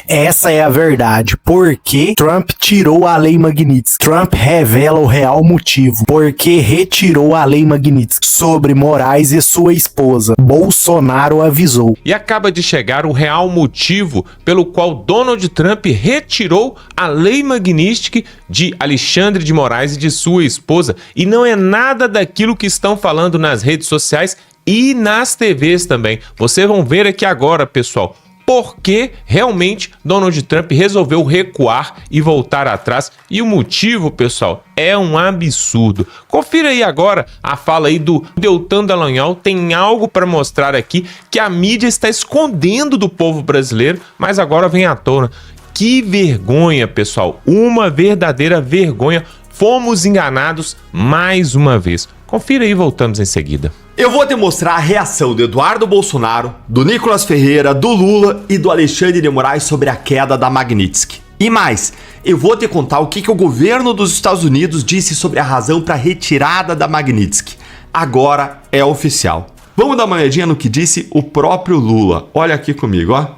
Essa é a verdade. Por que Trump tirou a lei Magnitsky? Trump revela o real motivo. Por que retirou a lei Magnitsky sobre Moraes e sua esposa? Bolsonaro avisou. E acaba de chegar o real motivo pelo qual Donald Trump retirou a lei Magnitsky de Alexandre de Moraes e de sua esposa. E não é nada daquilo que estão falando nas redes sociais e nas TVs também. Vocês vão ver aqui agora, pessoal, porque realmente Donald Trump resolveu recuar e voltar atrás. E o motivo, pessoal, é um absurdo. Confira aí agora a fala aí do Deltan Dallagnol. Tem algo para mostrar aqui que a mídia está escondendo do povo brasileiro, mas agora vem à tona. Que vergonha, pessoal. Uma verdadeira vergonha. Fomos enganados mais uma vez. Confira aí e voltamos em seguida. Eu vou te mostrar a reação do Eduardo Bolsonaro, do Nicolas Ferreira, do Lula e do Alexandre de Moraes sobre a queda da Magnitsky. E mais, eu vou te contar o que o governo dos Estados Unidos disse sobre a razão para a retirada da Magnitsky. Agora é oficial. Vamos dar uma olhadinha no que disse o próprio Lula. Olha aqui comigo, ó.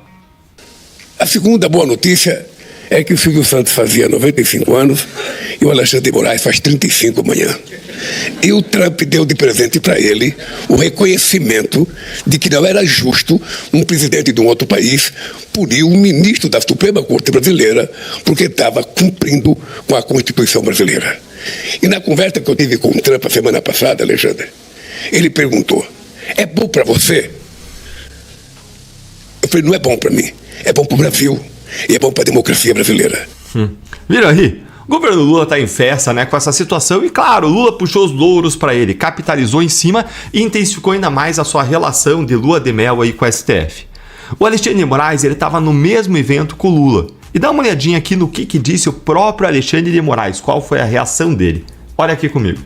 A segunda boa notícia é que o Silvio Santos fazia 95 anos e o Alexandre de Moraes faz 35 amanhã. E o Trump deu de presente para ele o reconhecimento de que não era justo um presidente de um outro país punir um ministro da Suprema Corte Brasileira porque estava cumprindo com a Constituição brasileira. E na conversa que eu tive com o Trump a semana passada, Alexandre, ele perguntou: é bom para você? Eu falei: não é bom para mim, é bom para o Brasil e é bom para a democracia brasileira. Viram aí? O governo Lula tá em festa, né, com essa situação e, claro, Lula puxou os louros para ele, capitalizou em cima e intensificou ainda mais a sua relação de lua de mel aí com o STF. O Alexandre de Moraes, ele tava no mesmo evento com o Lula. E dá uma olhadinha aqui no que disse o próprio Alexandre de Moraes, qual foi a reação dele. Olha aqui comigo.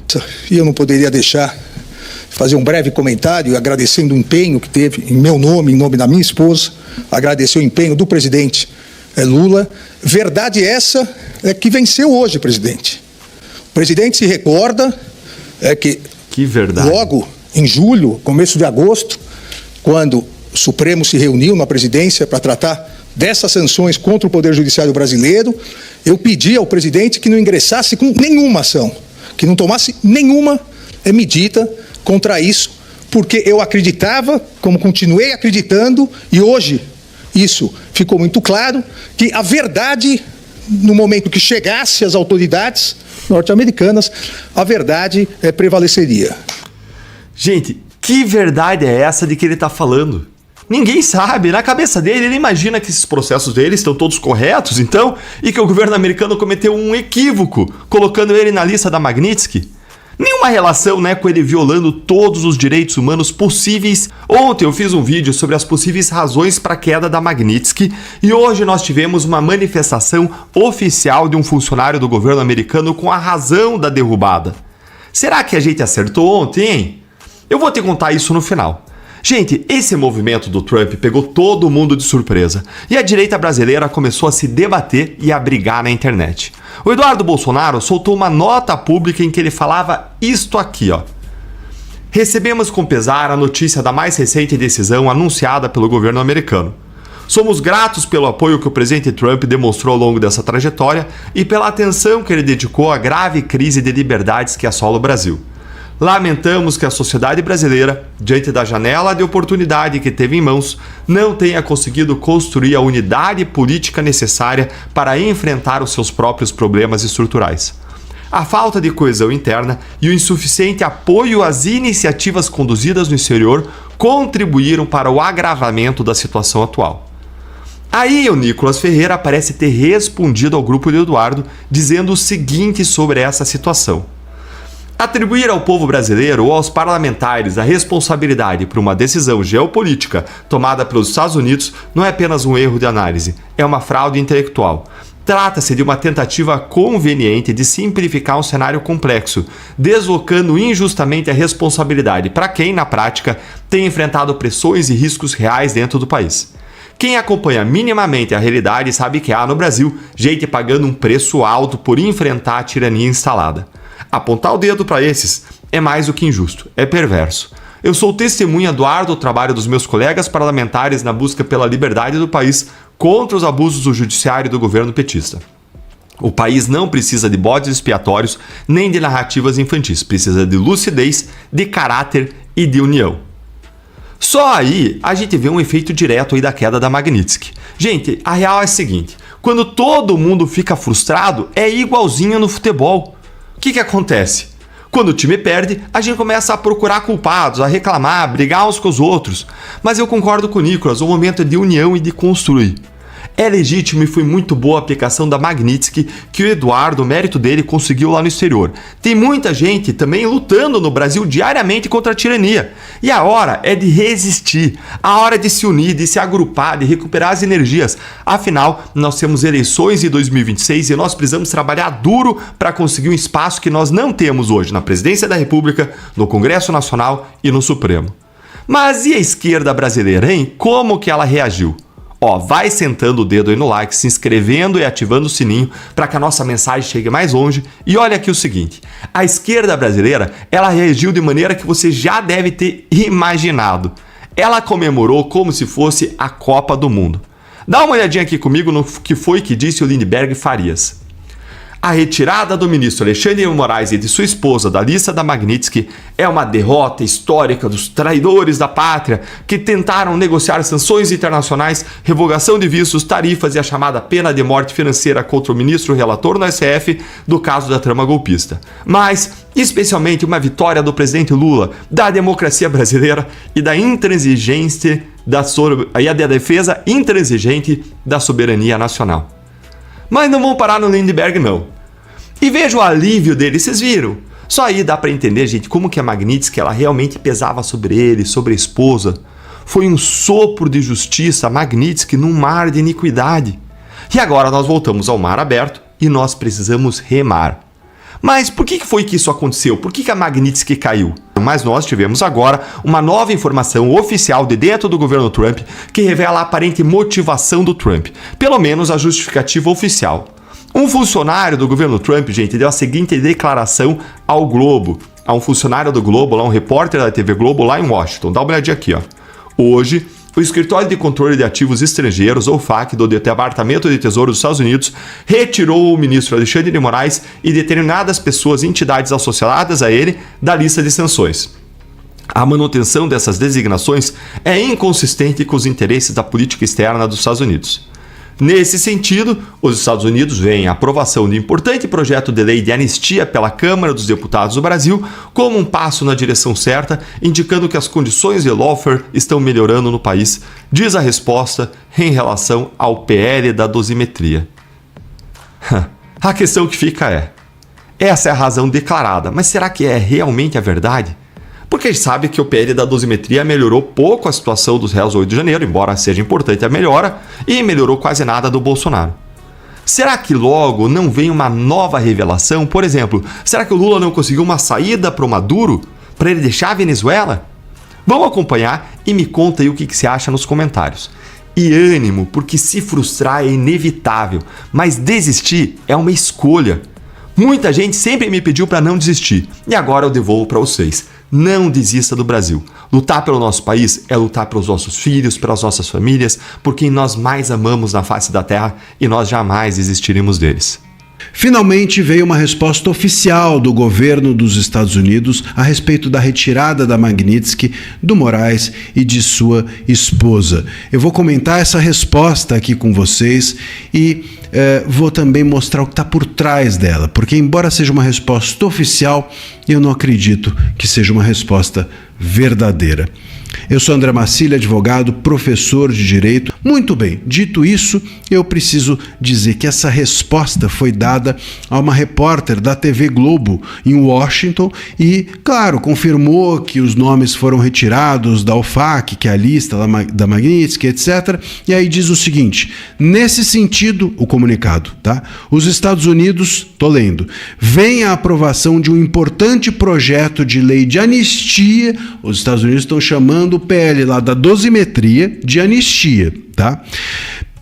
E eu não poderia deixar de fazer um breve comentário agradecendo o empenho que teve em meu nome, em nome da minha esposa, agradecer o empenho do presidente Lula. Verdade essa é que venceu hoje, presidente. O presidente se recorda que verdade. Logo em julho, começo de agosto, quando o Supremo se reuniu na presidência para tratar dessas sanções contra o Poder Judiciário brasileiro, eu pedi ao presidente que não ingressasse com nenhuma ação, que não tomasse nenhuma medida contra isso, porque eu acreditava, como continuei acreditando, e hoje isso ficou muito claro, que a verdade, no momento que chegasse às autoridades norte-americanas, a verdade prevaleceria. Gente, que verdade é essa de que ele tá falando? Ninguém sabe. Na cabeça dele, ele imagina que esses processos dele estão todos corretos, então, e que o governo americano cometeu um equívoco, colocando ele na lista da Magnitsky. Nenhuma relação, né, com ele violando todos os direitos humanos possíveis. Ontem eu fiz um vídeo sobre as possíveis razões para a queda da Magnitsky e hoje nós tivemos uma manifestação oficial de um funcionário do governo americano com a razão da derrubada. Será que a gente acertou ontem, hein? Eu vou te contar isso no final. Gente, esse movimento do Trump pegou todo mundo de surpresa e a direita brasileira começou a se debater e a brigar na internet. O Eduardo Bolsonaro soltou uma nota pública em que ele falava isto aqui, ó. Recebemos com pesar a notícia da mais recente decisão anunciada pelo governo americano. Somos gratos pelo apoio que o presidente Trump demonstrou ao longo dessa trajetória e pela atenção que ele dedicou à grave crise de liberdades que assola o Brasil. Lamentamos que a sociedade brasileira, diante da janela de oportunidade que teve em mãos, não tenha conseguido construir a unidade política necessária para enfrentar os seus próprios problemas estruturais. A falta de coesão interna e o insuficiente apoio às iniciativas conduzidas no exterior contribuíram para o agravamento da situação atual. Aí o Nicolas Ferreira parece ter respondido ao grupo de Eduardo, dizendo o seguinte sobre essa situação. Atribuir ao povo brasileiro ou aos parlamentares a responsabilidade por uma decisão geopolítica tomada pelos Estados Unidos não é apenas um erro de análise, é uma fraude intelectual. Trata-se de uma tentativa conveniente de simplificar um cenário complexo, deslocando injustamente a responsabilidade para quem, na prática, tem enfrentado pressões e riscos reais dentro do país. Quem acompanha minimamente a realidade sabe que há no Brasil gente pagando um preço alto por enfrentar a tirania instalada. Apontar o dedo para esses é mais do que injusto, é perverso. Eu sou testemunha do árduo trabalho dos meus colegas parlamentares na busca pela liberdade do país contra os abusos do judiciário e do governo petista. O país não precisa de bodes expiatórios nem de narrativas infantis, precisa de lucidez, de caráter e de união. Só aí a gente vê um efeito direto aí da queda da Magnitsky. Gente, a real é a seguinte, quando todo mundo fica frustrado, é igualzinho no futebol. O que acontece? Quando o time perde, a gente começa a procurar culpados, a reclamar, a brigar uns com os outros. Mas eu concordo com o Nicolas, o momento é de união e de construir. É legítimo e foi muito boa a aplicação da Magnitsky que o Eduardo, o mérito dele, conseguiu lá no exterior. Tem muita gente também lutando no Brasil diariamente contra a tirania. E a hora é de resistir, a hora de se unir, de se agrupar, de recuperar as energias. Afinal, nós temos eleições em 2026 e nós precisamos trabalhar duro para conseguir um espaço que nós não temos hoje na Presidência da República, no Congresso Nacional e no Supremo. Mas e a esquerda brasileira, hein? Como que ela reagiu? Vai sentando o dedo aí no like, se inscrevendo e ativando o sininho para que a nossa mensagem chegue mais longe. E olha aqui o seguinte, a esquerda brasileira, ela reagiu de maneira que você já deve ter imaginado. Ela comemorou como se fosse a Copa do Mundo. Dá uma olhadinha aqui comigo no que foi que disse o Lindenberg Farias. A retirada do ministro Alexandre de Moraes e de sua esposa da lista da Magnitsky é uma derrota histórica dos traidores da pátria que tentaram negociar sanções internacionais, revogação de vistos, tarifas e a chamada pena de morte financeira contra o ministro relator no STF do caso da trama golpista. Mas, especialmente, uma vitória do presidente Lula, da democracia brasileira e da intransigência e da defesa intransigente da soberania nacional. Mas não vão parar no Lindenberg, não. E veja o alívio dele, vocês viram? Só aí dá pra entender, gente, como que a Magnitsky ela realmente pesava sobre ele, sobre a esposa. Foi um sopro de justiça, a Magnitsky, num mar de iniquidade. E agora nós voltamos ao mar aberto e nós precisamos remar. Mas por que foi que isso aconteceu? Por que a Magnitsky caiu? Mas nós tivemos agora uma nova informação oficial de dentro do governo Trump que revela a aparente motivação do Trump, pelo menos a justificativa oficial. Um funcionário do governo Trump, gente, deu a seguinte declaração ao Globo, a um funcionário do Globo, lá um repórter da TV Globo lá em Washington. Dá uma olhadinha aqui, ó. Hoje, o Escritório de Controle de Ativos Estrangeiros, ou FAC, do Departamento de Tesouro dos Estados Unidos, retirou o ministro Alexandre de Moraes e determinadas pessoas e entidades associadas a ele da lista de sanções. A manutenção dessas designações é inconsistente com os interesses da política externa dos Estados Unidos. Nesse sentido, os Estados Unidos veem a aprovação de importante projeto de lei de anistia pela Câmara dos Deputados do Brasil como um passo na direção certa, indicando que as condições de lawfare estão melhorando no país, diz a resposta em relação ao PL da dosimetria. A questão que fica é, essa é a razão declarada, mas será que é realmente a verdade? Porque a gente sabe que o PL da dosimetria melhorou pouco a situação dos réus 8 de janeiro, embora seja importante a melhora, e melhorou quase nada do Bolsonaro. Será que logo não vem uma nova revelação? Por exemplo, será que o Lula não conseguiu uma saída para o Maduro? Para ele deixar a Venezuela? Vamos acompanhar e me conta aí o que você acha nos comentários. E ânimo, porque se frustrar é inevitável, mas desistir é uma escolha. Muita gente sempre me pediu para não desistir, e agora eu devolvo para vocês. Não desista do Brasil. Lutar pelo nosso país é lutar pelos nossos filhos, pelas nossas famílias, por quem nós mais amamos na face da terra e nós jamais desistiremos deles. Finalmente veio uma resposta oficial do governo dos Estados Unidos a respeito da retirada da Magnitsky, do Moraes e de sua esposa. Eu vou comentar essa resposta aqui com vocês e vou também mostrar o que está por trás dela, porque embora seja uma resposta oficial, eu não acredito que seja uma resposta verdadeira. Eu sou André Marcílio, advogado, professor de Direito. Muito bem, dito isso, eu preciso dizer que essa resposta foi dada a uma repórter da TV Globo em Washington e, claro, confirmou que os nomes foram retirados da OFAC, que é a lista da Magnitsky, etc. E aí diz o seguinte, nesse sentido, o comunicado, tá? Os Estados Unidos, tô lendo, vem a aprovação de um importante projeto de lei de anistia, os Estados Unidos estão chamando o PL lá da dosimetria de anistia, tá?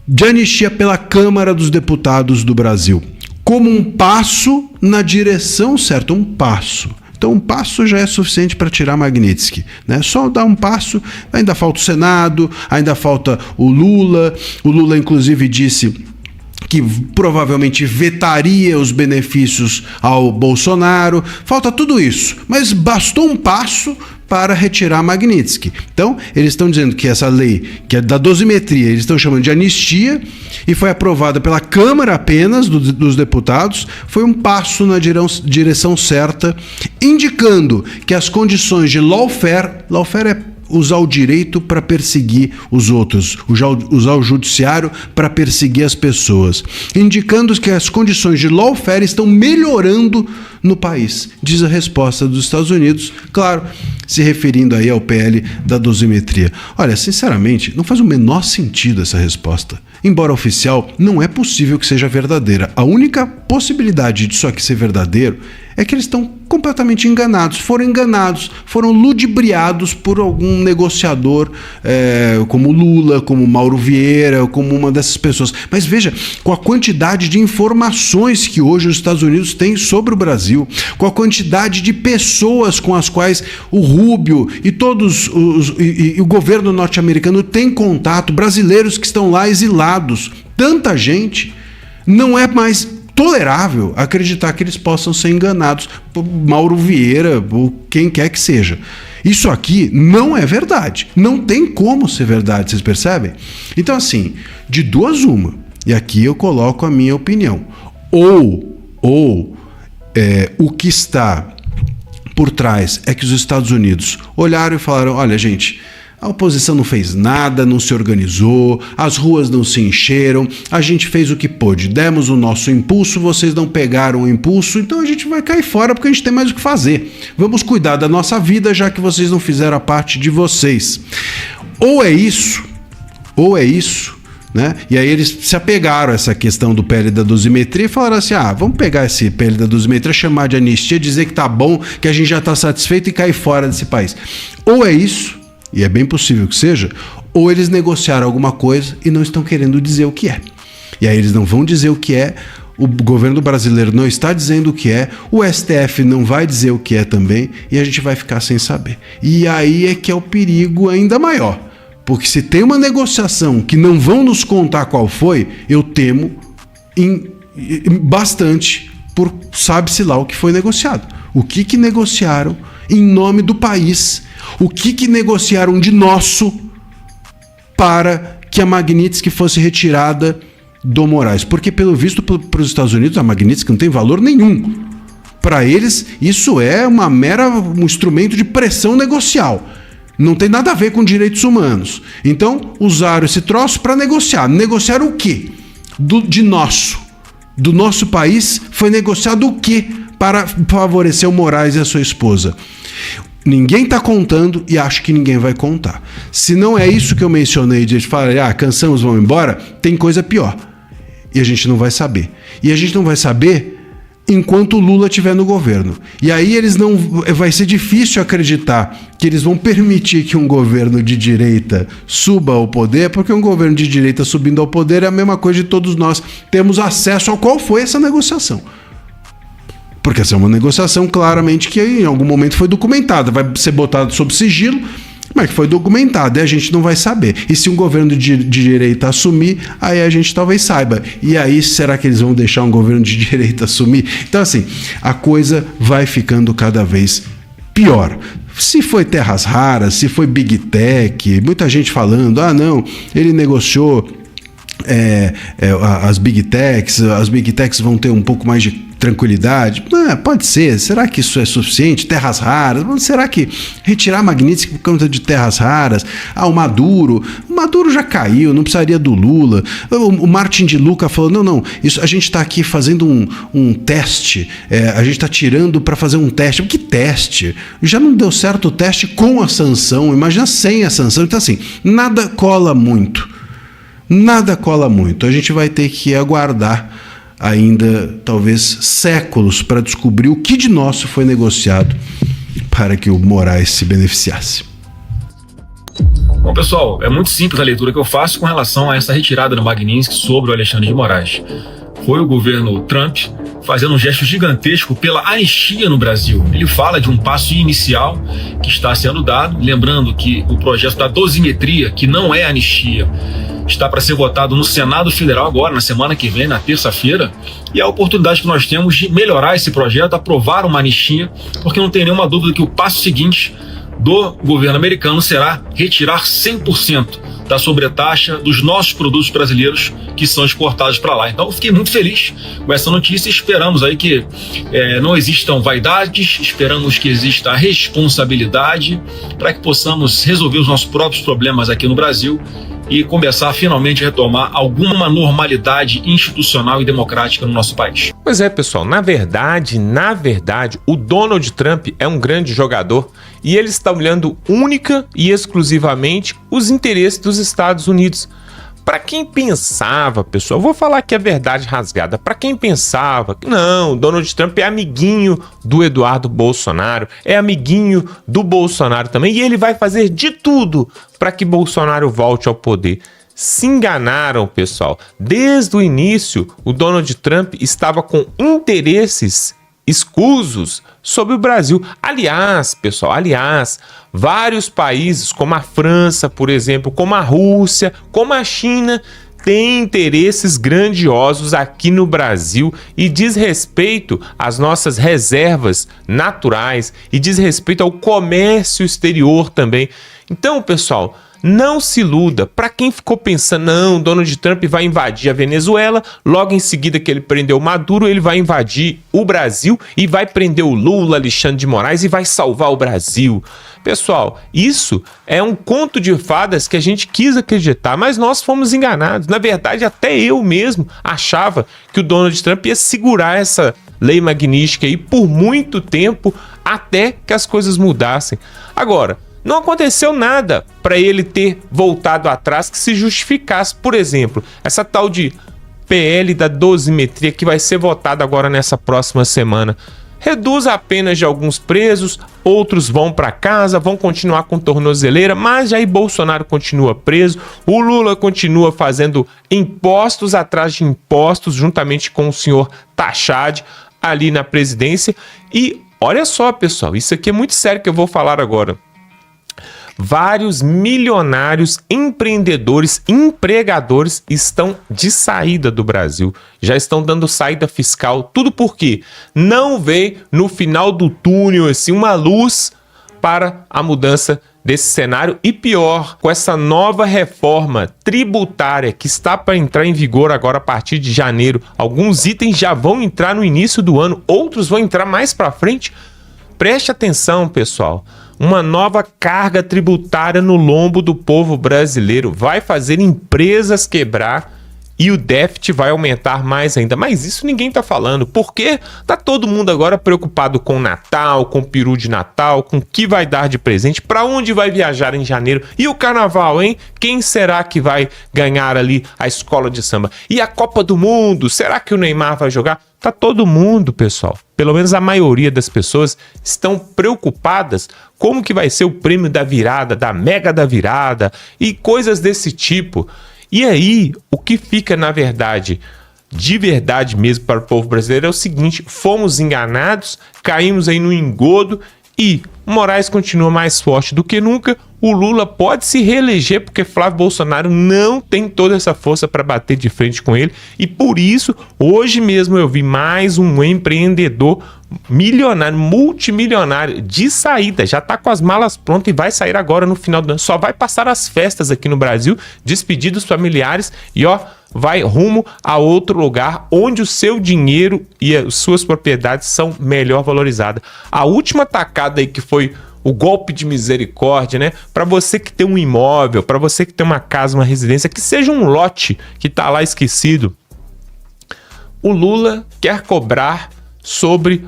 De anistia pela Câmara dos Deputados do Brasil, como um passo na direção certa, um passo. Então, um passo já é suficiente para tirar Magnitsky, né? Só dar um passo, ainda falta o Senado, ainda falta o Lula. O Lula, inclusive, disse que provavelmente vetaria os benefícios ao Bolsonaro. Falta tudo isso, mas bastou um passo para retirar Magnitsky. Então, eles estão dizendo que essa lei, que é da dosimetria, eles estão chamando de anistia, e foi aprovada pela Câmara apenas, dos deputados, foi um passo na direção certa, indicando que as condições de lawfare é usar o direito para perseguir os outros, usar o judiciário para perseguir as pessoas, indicando que as condições de lawfare estão melhorando no país, diz a resposta dos Estados Unidos, claro, se referindo aí ao PL da dosimetria. Olha, sinceramente, não faz o menor sentido essa resposta. Embora oficial, não é possível que seja verdadeira. A única possibilidade disso aqui ser verdadeiro é que eles estão completamente enganados, foram ludibriados por algum negociador como Lula, como Mauro Vieira, como uma dessas pessoas. Mas veja, com a quantidade de informações que hoje os Estados Unidos têm sobre o Brasil, com a quantidade de pessoas com as quais o Rubio e todos e o governo norte-americano tem contato, brasileiros que estão lá exilados, tanta gente, não é mais tolerável acreditar que eles possam ser enganados por Mauro Vieira, por quem quer que seja. Isso aqui não é verdade. Não tem como ser verdade, vocês percebem? Então, assim, de duas uma, e aqui eu coloco a minha opinião, ou o que está por trás é que os Estados Unidos olharam e falaram, olha, gente, a oposição não fez nada, não se organizou, as ruas não se encheram, a gente fez o que pôde, demos o nosso impulso, vocês não pegaram o impulso, então a gente vai cair fora porque a gente tem mais o que fazer. Vamos cuidar da nossa vida, já que vocês não fizeram a parte de vocês. Ou é isso, né? E aí eles se apegaram a essa questão do PL da dosimetria e falaram assim, vamos pegar esse PL da dosimetria, chamar de anistia, dizer que tá bom, que a gente já tá satisfeito e cair fora desse país. Ou é isso, e é bem possível que seja, ou eles negociaram alguma coisa e não estão querendo dizer o que é. E aí eles não vão dizer o que é, o governo brasileiro não está dizendo o que é, o STF não vai dizer o que é também, e a gente vai ficar sem saber. E aí é que é o perigo ainda maior, porque se tem uma negociação que não vão nos contar qual foi, eu temo bastante por sabe-se lá o que foi negociado. O que negociaram em nome do país, o que negociaram de nosso para que a Magnitsky fosse retirada do Moraes. Porque, pelo visto, para os Estados Unidos, a Magnitsky não tem valor nenhum. Para eles, isso é um instrumento de pressão negocial. Não tem nada a ver com direitos humanos. Então, usaram esse troço para negociar. Negociaram o quê? Do nosso país, foi negociado o quê para favorecer o Moraes e a sua esposa? Ninguém está contando e acho que ninguém vai contar. Se não é isso que eu mencionei, de falar, cansamos, vamos embora, tem coisa pior. E a gente não vai saber. E a gente não vai saber enquanto o Lula estiver no governo. E aí vai ser difícil acreditar que eles vão permitir que um governo de direita suba ao poder, porque um governo de direita subindo ao poder é a mesma coisa de todos nós temos acesso ao qual foi essa negociação. Porque essa é uma negociação claramente que em algum momento foi documentada, vai ser botada sob sigilo, mas que foi documentada e a gente não vai saber. E se um governo de direita assumir, aí a gente talvez saiba. E aí, será que eles vão deixar um governo de direita assumir? Então, assim, a coisa vai ficando cada vez pior. Se foi terras raras, se foi Big Tech, muita gente falando, não, ele negociou as Big Techs vão ter um pouco mais de tranquilidade. Pode ser. Será que isso é suficiente? Terras raras? Será que retirar Magnitsky por conta de terras raras? O Maduro já caiu, não precisaria do Lula. O Martin de Luca falou, não, isso, a gente está aqui fazendo um teste, a gente está tirando para fazer um teste. Que teste? Já não deu certo o teste com a sanção, imagina sem a sanção. Então, assim, nada cola muito. A gente vai ter que aguardar ainda, talvez, séculos para descobrir o que de nosso foi negociado para que o Moraes se beneficiasse. Bom, pessoal, é muito simples a leitura que eu faço com relação a essa retirada do Magnitsky sobre o Alexandre de Moraes. Foi o governo Trump fazendo um gesto gigantesco pela anistia no Brasil. Ele fala de um passo inicial que está sendo dado, lembrando que o projeto da dosimetria, que não é anistia, está para ser votado no Senado Federal agora, na semana que vem, na terça-feira, e é a oportunidade que nós temos de melhorar esse projeto, aprovar uma anistia, porque não tem nenhuma dúvida que o passo seguinte do governo americano será retirar 100% da sobretaxa dos nossos produtos brasileiros que são exportados para lá. Então eu fiquei muito feliz com essa notícia e esperamos aí que não existam vaidades, esperamos que exista responsabilidade para que possamos resolver os nossos próprios problemas aqui no Brasil e começar finalmente a retomar alguma normalidade institucional e democrática no nosso país. Pois é, pessoal, na verdade, o Donald Trump é um grande jogador e ele está olhando única e exclusivamente os interesses dos Estados Unidos. Para quem pensava, pessoal, eu vou falar aqui a verdade rasgada, para quem pensava que não, Donald Trump é amiguinho do Eduardo Bolsonaro, é amiguinho do Bolsonaro também, e ele vai fazer de tudo para que Bolsonaro volte ao poder. Se enganaram, pessoal. Desde o início, o Donald Trump estava com interesses escusos sobre o Brasil. Aliás, pessoal, vários países, como a França, por exemplo, como a Rússia, como a China, têm interesses grandiosos aqui no Brasil e diz respeito às nossas reservas naturais e diz respeito ao comércio exterior também. Então, pessoal, não se iluda. Para quem ficou pensando, não, Donald Trump vai invadir a Venezuela, logo em seguida que ele prendeu o Maduro, ele vai invadir o Brasil e vai prender o Lula, Alexandre de Moraes e vai salvar o Brasil. Pessoal, isso é um conto de fadas que a gente quis acreditar, mas nós fomos enganados. Na verdade, até eu mesmo achava que o Donald Trump ia segurar essa lei magnífica aí por muito tempo até que as coisas mudassem. Agora, não aconteceu nada para ele ter voltado atrás que se justificasse. Por exemplo, essa tal de PL da dosimetria que vai ser votada agora nessa próxima semana. Reduz a pena de alguns presos, outros vão para casa, vão continuar com tornozeleira, mas Jair Bolsonaro continua preso, o Lula continua fazendo impostos atrás de impostos, juntamente com o senhor Tachad ali na presidência. E olha só, pessoal, isso aqui é muito sério que eu vou falar agora. Vários milionários, empreendedores, empregadores estão de saída do Brasil. Já estão dando saída fiscal. Tudo porque não vê no final do túnel assim, uma luz para a mudança desse cenário. E pior, com essa nova reforma tributária que está para entrar em vigor agora a partir de janeiro. Alguns itens já vão entrar no início do ano, outros vão entrar mais para frente. Preste atenção, pessoal. Uma nova carga tributária no lombo do povo brasileiro vai fazer empresas quebrar e o déficit vai aumentar mais ainda. Mas isso ninguém está falando, porque tá todo mundo agora preocupado com o Natal, com o peru de Natal, com o que vai dar de presente, para onde vai viajar em janeiro. E o Carnaval, hein? Quem será que vai ganhar ali a escola de samba? E a Copa do Mundo? Será que o Neymar vai jogar? Tá todo mundo, pessoal, pelo menos a maioria das pessoas estão preocupadas como que vai ser o prêmio da virada, da mega da virada e coisas desse tipo. E aí, o que fica na verdade, de verdade mesmo para o povo brasileiro é o seguinte: fomos enganados, caímos aí no engodo e Moraes continua mais forte do que nunca. O Lula pode se reeleger porque Flávio Bolsonaro não tem toda essa força para bater de frente com ele. E por isso, hoje mesmo eu vi mais um empreendedor milionário, multimilionário de saída. Já tá com as malas prontas e vai sair agora no final do ano. Só vai passar as festas aqui no Brasil, despedir dos familiares e vai rumo a outro lugar onde o seu dinheiro e as suas propriedades são melhor valorizadas. A última tacada aí que foi o golpe de misericórdia, né? Para você que tem um imóvel, para você que tem uma casa, uma residência, que seja um lote que tá lá esquecido, o Lula quer cobrar sobre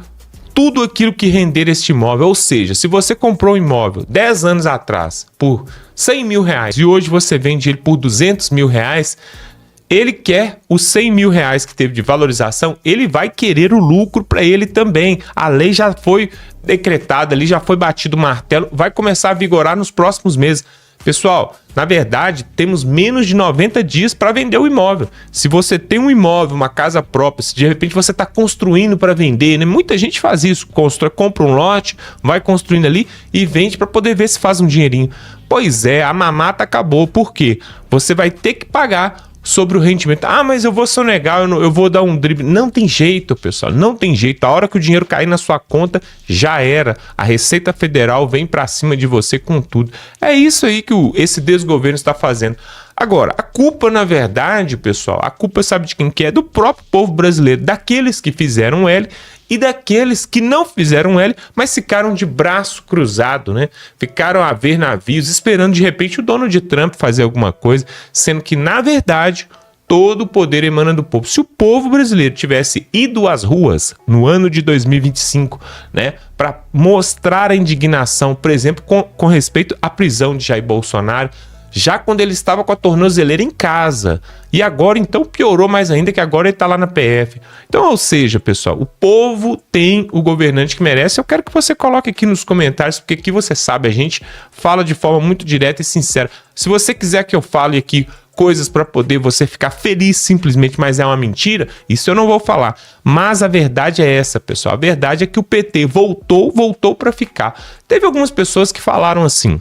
tudo aquilo que render este imóvel. Ou seja, se você comprou um imóvel 10 anos atrás por 100 mil reais e hoje você vende ele por 200 mil reais, ele quer os 100 mil reais que teve de valorização, ele vai querer o lucro para ele também. A lei já foi decretada ali, já foi batido o martelo, vai começar a vigorar nos próximos meses. Pessoal, na verdade, temos menos de 90 dias para vender o imóvel. Se você tem um imóvel, uma casa própria, se de repente você está construindo para vender, né? Muita gente faz isso, compra um lote, vai construindo ali e vende para poder ver se faz um dinheirinho. Pois é, a mamata acabou. Por quê? Você vai ter que pagar sobre o rendimento. Ah, mas eu vou sonegar, eu vou dar um drible. Não tem jeito, pessoal, não tem jeito. A hora que o dinheiro cair na sua conta, já era. A Receita Federal vem pra cima de você com tudo. É isso aí que esse desgoverno está fazendo. Agora, a culpa, na verdade, pessoal, a culpa sabe de quem que é? Do próprio povo brasileiro, daqueles que fizeram L e daqueles que não fizeram L, mas ficaram de braço cruzado, né? Ficaram a ver navios, esperando de repente o Donald Trump fazer alguma coisa, sendo que, na verdade, todo o poder emana do povo. Se o povo brasileiro tivesse ido às ruas no ano de 2025, né, para mostrar a indignação, por exemplo, com respeito à prisão de Jair Bolsonaro, já quando ele estava com a tornozeleira em casa. E agora, então, piorou mais ainda, que agora ele está lá na PF. Então, ou seja, pessoal, o povo tem o governante que merece. Eu quero que você coloque aqui nos comentários, porque aqui você sabe, a gente fala de forma muito direta e sincera. Se você quiser que eu fale aqui coisas para poder você ficar feliz simplesmente, mas é uma mentira, isso eu não vou falar. Mas a verdade é essa, pessoal. A verdade é que o PT voltou para ficar. Teve algumas pessoas que falaram assim,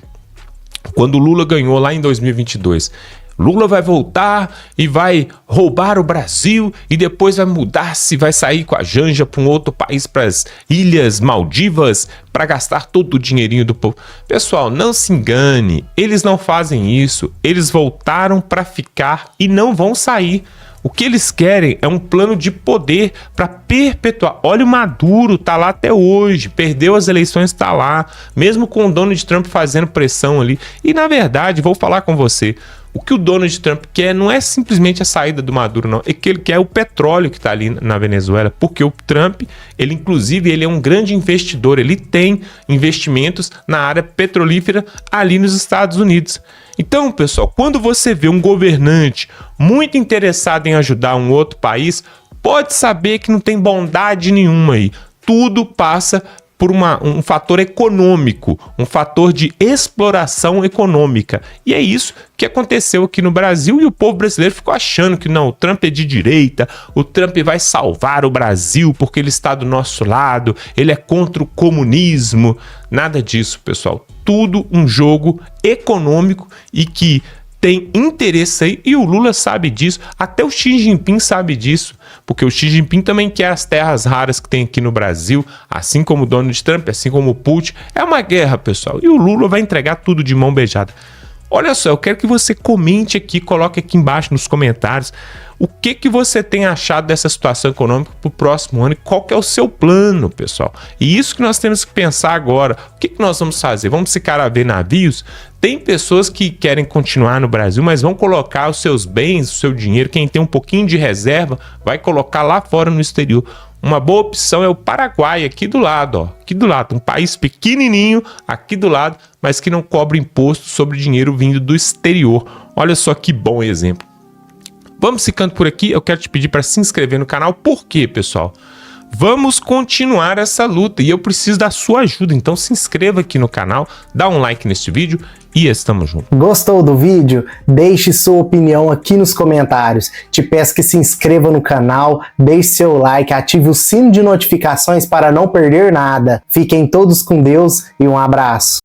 quando o Lula ganhou lá em 2022, Lula vai voltar e vai roubar o Brasil e depois vai mudar-se, vai sair com a Janja para um outro país, para as Ilhas Maldivas, para gastar todo o dinheirinho do povo. Pessoal, não se engane, eles não fazem isso, eles voltaram para ficar e não vão sair. O que eles querem é um plano de poder para perpetuar. Olha, o Maduro tá lá até hoje, perdeu as eleições, tá lá, mesmo com o Donald Trump fazendo pressão ali. E na verdade, vou falar com você, o que o Donald Trump quer não é simplesmente a saída do Maduro, não. É que ele quer o petróleo que está ali na Venezuela, porque o Trump, ele inclusive, ele é um grande investidor, ele tem investimentos na área petrolífera ali nos Estados Unidos. Então, pessoal, quando você vê um governante muito interessado em ajudar um outro país, pode saber que não tem bondade nenhuma aí. Tudo passa por um fator econômico, um fator de exploração econômica. E é isso que aconteceu aqui no Brasil e o povo brasileiro ficou achando que não, o Trump é de direita, o Trump vai salvar o Brasil porque ele está do nosso lado, ele é contra o comunismo. Nada disso, pessoal. Tudo um jogo econômico e que tem interesse aí, e o Lula sabe disso, até o Xi Jinping sabe disso, porque o Xi Jinping também quer as terras raras que tem aqui no Brasil, assim como o Donald Trump, assim como o Putin. É uma guerra, pessoal, e o Lula vai entregar tudo de mão beijada. Olha só, eu quero que você comente aqui, coloque aqui embaixo nos comentários o que você tem achado dessa situação econômica para o próximo ano e qual que é o seu plano, pessoal. E isso que nós temos que pensar agora. O que nós vamos fazer? Vamos ficar a ver navios? Tem pessoas que querem continuar no Brasil, mas vão colocar os seus bens, o seu dinheiro, quem tem um pouquinho de reserva, vai colocar lá fora no exterior. Uma boa opção é o Paraguai, aqui do lado, ó, aqui do lado, um país pequenininho aqui do lado, mas que não cobra imposto sobre dinheiro vindo do exterior. Olha só que bom exemplo. Vamos ficando por aqui, eu quero te pedir para se inscrever no canal. Por quê, pessoal? Vamos continuar essa luta e eu preciso da sua ajuda, então se inscreva aqui no canal, dá um like neste vídeo e estamos juntos. Gostou do vídeo? Deixe sua opinião aqui nos comentários. Te peço que se inscreva no canal, deixe seu like, ative o sino de notificações para não perder nada. Fiquem todos com Deus e um abraço.